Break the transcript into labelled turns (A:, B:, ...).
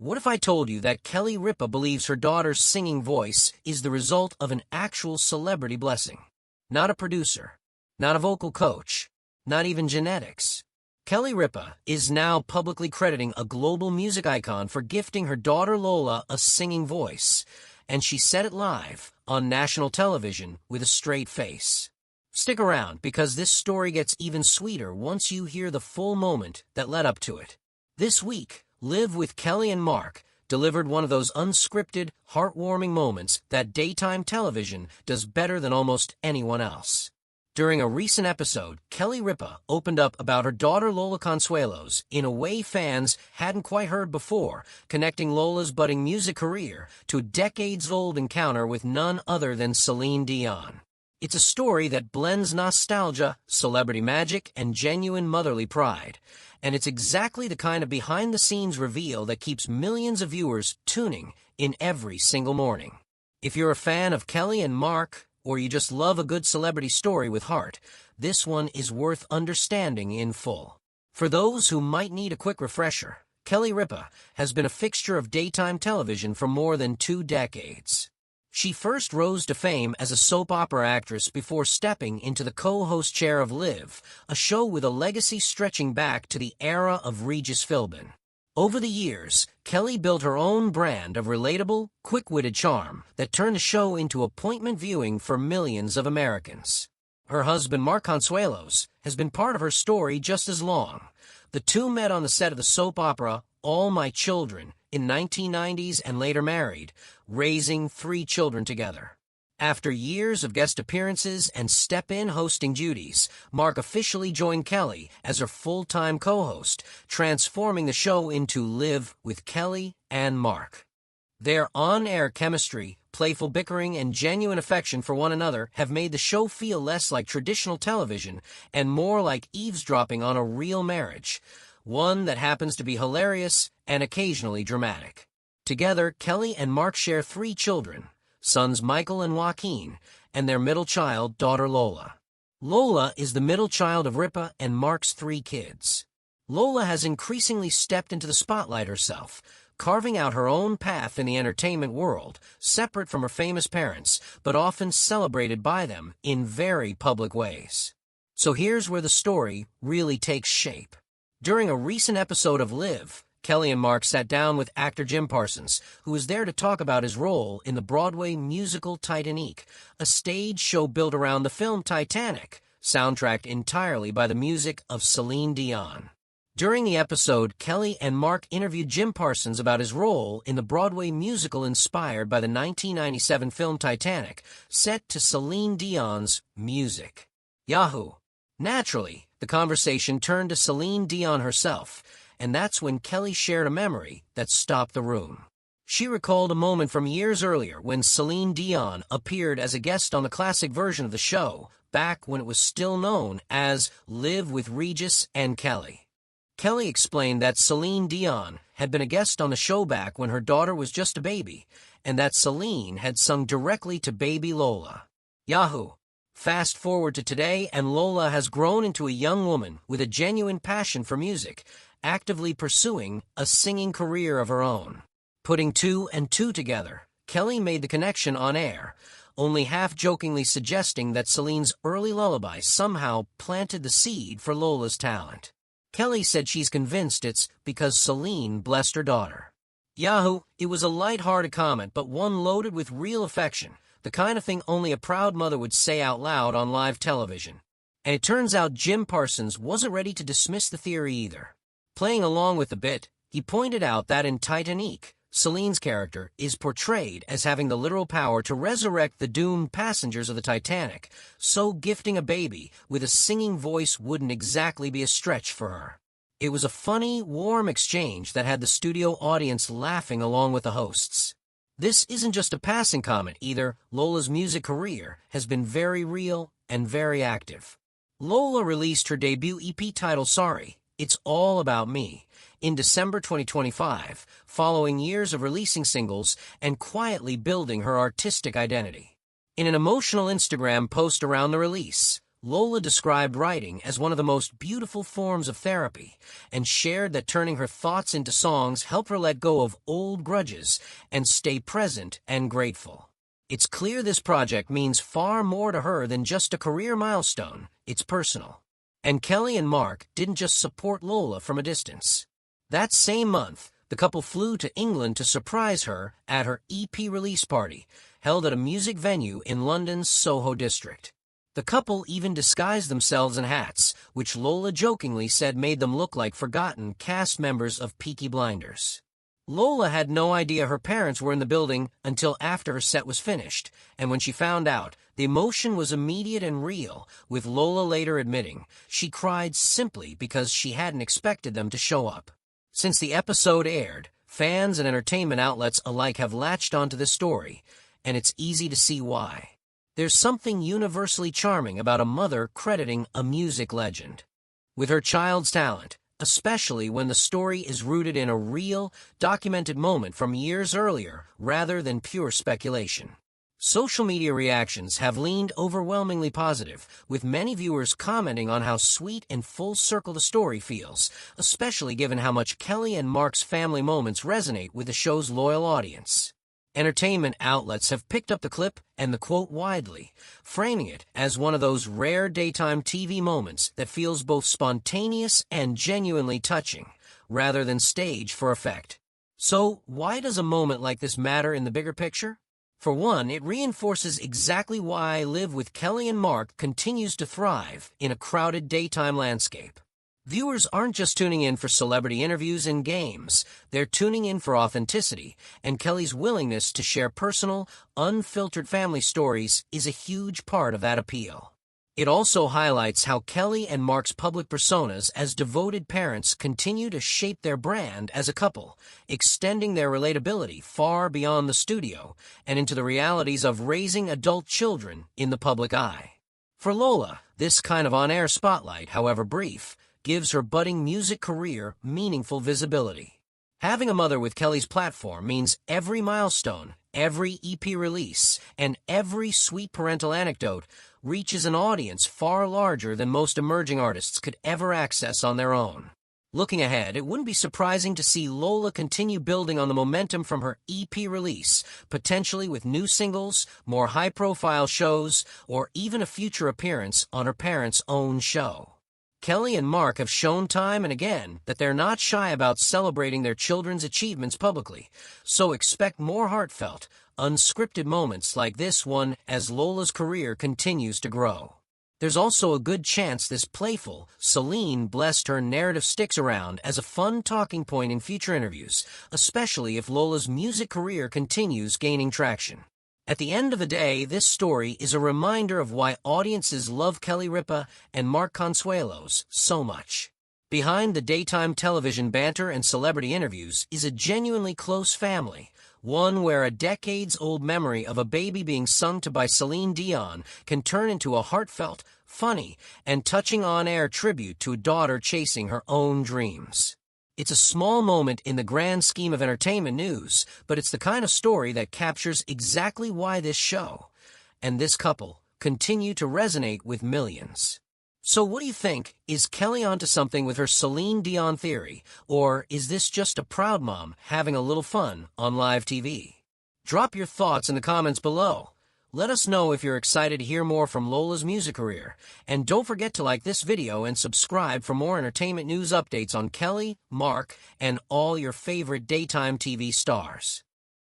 A: What if I told you that Kelly Ripa believes her daughter's singing voice is the result of an actual celebrity blessing? Not a producer, not a vocal coach, not even genetics. Kelly Ripa is now publicly crediting a global music icon for gifting her daughter Lola a singing voice, and she said it live on national television with a straight face. Stick around, because this story gets even sweeter once you hear the full moment that led up to it. This week, Live with Kelly and Mark delivered one of those unscripted, heartwarming moments that daytime television does better than almost anyone else. During a recent episode, Kelly Ripa opened up about her daughter Lola Consuelos in a way fans hadn't quite heard before, connecting Lola's budding music career to a decades-old encounter with none other than Celine Dion. It's a story that blends nostalgia, celebrity magic, and genuine motherly pride. And it's exactly the kind of behind-the-scenes reveal that keeps millions of viewers tuning in every single morning. If you're a fan of Kelly and Mark, or you just love a good celebrity story with heart, this one is worth understanding in full. For those who might need a quick refresher, Kelly Ripa has been a fixture of daytime television for more than 2 decades. She first rose to fame as a soap opera actress before stepping into the co-host chair of Live, a show with a legacy stretching back to the era of Regis Philbin. Over the years, Kelly built her own brand of relatable, quick-witted charm that turned the show into appointment viewing for millions of Americans. Her husband, Mark Consuelos, has been part of her story just as long. The two met on the set of the soap opera All My Children in 1990s and later married, raising 3 children together. After years of guest appearances and step-in hosting duties, Mark officially joined Kelly as her full-time co-host, transforming the show into Live with Kelly and Mark. Their on-air chemistry, playful bickering, and genuine affection for one another have made the show feel less like traditional television and more like eavesdropping on a real marriage, one that happens to be hilarious and occasionally dramatic. Together, Kelly and Mark share 3 children, sons Michael and Joaquin, and their middle child, daughter Lola. Lola is the middle child of Ripa and Mark's 3 kids. Lola has increasingly stepped into the spotlight herself, carving out her own path in the entertainment world, separate from her famous parents, but often celebrated by them in very public ways. So here's where the story really takes shape. During a recent episode of Live, Kelly and Mark sat down with actor Jim Parsons, who was there to talk about his role in the Broadway musical Titanic, a stage show built around the film Titanic, soundtracked entirely by the music of Celine Dion. During the episode, Kelly and Mark interviewed Jim Parsons about his role in the Broadway musical inspired by the 1997 film Titanic, set to Celine Dion's music. Yahoo! Naturally, the conversation turned to Celine Dion herself, and that's when Kelly shared a memory that stopped the room. She recalled a moment from years earlier when Celine Dion appeared as a guest on the classic version of the show, back when it was still known as Live with Regis and Kelly. Kelly explained that Celine Dion had been a guest on the show back when her daughter was just a baby, and that Celine had sung directly to baby Lola. Yahoo! Fast forward to today, and Lola has grown into a young woman with a genuine passion for music, actively pursuing a singing career of her own. Putting 2 and 2 together, Kelly made the connection on air, only half-jokingly suggesting that Celine's early lullaby somehow planted the seed for Lola's talent. Kelly said she's convinced it's because Celine blessed her daughter. Yahoo! It was a light-hearted comment, but one loaded with real affection, the kind of thing only a proud mother would say out loud on live television. And it turns out Jim Parsons wasn't ready to dismiss the theory either. Playing along with the bit, he pointed out that in Titanic, Celine's character is portrayed as having the literal power to resurrect the doomed passengers of the Titanic, so gifting a baby with a singing voice wouldn't exactly be a stretch for her. It was a funny, warm exchange that had the studio audience laughing along with the hosts. This isn't just a passing comment either. Lola's music career has been very real and very active. Lola released her debut EP titled Sorry, It's All About Me in December 2025, following years of releasing singles and quietly building her artistic identity. In an emotional Instagram post around the release, Lola described writing as one of the most beautiful forms of therapy and shared that turning her thoughts into songs helped her let go of old grudges and stay present and grateful. It's clear this project means far more to her than just a career milestone. It's personal. And Kelly and Mark didn't just support Lola from a distance. That same month, the couple flew to England to surprise her at her EP release party, held at a music venue in London's Soho district. The couple even disguised themselves in hats, which Lola jokingly said made them look like forgotten cast members of Peaky Blinders. Lola had no idea her parents were in the building until after her set was finished, and when she found out, the emotion was immediate and real, with Lola later admitting she cried simply because she hadn't expected them to show up. Since the episode aired, fans and entertainment outlets alike have latched onto this story, and it's easy to see why. There's something universally charming about a mother crediting a music legend with her child's talent, especially when the story is rooted in a real, documented moment from years earlier rather than pure speculation. Social media reactions have leaned overwhelmingly positive, with many viewers commenting on how sweet and full circle the story feels, especially given how much Kelly and Mark's family moments resonate with the show's loyal audience. Entertainment outlets have picked up the clip and the quote widely, framing it as one of those rare daytime TV moments that feels both spontaneous and genuinely touching, rather than staged for effect. So, why does a moment like this matter in the bigger picture? For one, it reinforces exactly why Live with Kelly and Mark continues to thrive in a crowded daytime landscape. Viewers aren't just tuning in for celebrity interviews and games, they're tuning in for authenticity, and Kelly's willingness to share personal, unfiltered family stories is a huge part of that appeal. It also highlights how Kelly and Mark's public personas as devoted parents continue to shape their brand as a couple, extending their relatability far beyond the studio and into the realities of raising adult children in the public eye. For Lola, this kind of on-air spotlight, however brief, gives her budding music career meaningful visibility. Having a mother with Kelly's platform means every milestone, every EP release, and every sweet parental anecdote reaches an audience far larger than most emerging artists could ever access on their own. Looking ahead, it wouldn't be surprising to see Lola continue building on the momentum from her EP release, potentially with new singles, more high-profile shows, or even a future appearance on her parents' own show. Kelly and Mark have shown time and again that they're not shy about celebrating their children's achievements publicly, so expect more heartfelt, unscripted moments like this one as Lola's career continues to grow. There's also a good chance this playful, Celine blessed her narrative sticks around as a fun talking point in future interviews, especially if Lola's music career continues gaining traction. At the end of the day, this story is a reminder of why audiences love Kelly Ripa and Mark Consuelos so much. Behind the daytime television banter and celebrity interviews is a genuinely close family, one where a decades-old memory of a baby being sung to by Celine Dion can turn into a heartfelt, funny, and touching on-air tribute to a daughter chasing her own dreams. It's a small moment in the grand scheme of entertainment news, but it's the kind of story that captures exactly why this show and this couple continue to resonate with millions. So what do you think? Is Kelly onto something with her Celine Dion theory, or is this just a proud mom having a little fun on live TV? Drop your thoughts in the comments below. Let us know if you're excited to hear more from Lola's music career. And don't forget to like this video and subscribe for more entertainment news updates on Kelly, Mark, and all your favorite daytime TV stars.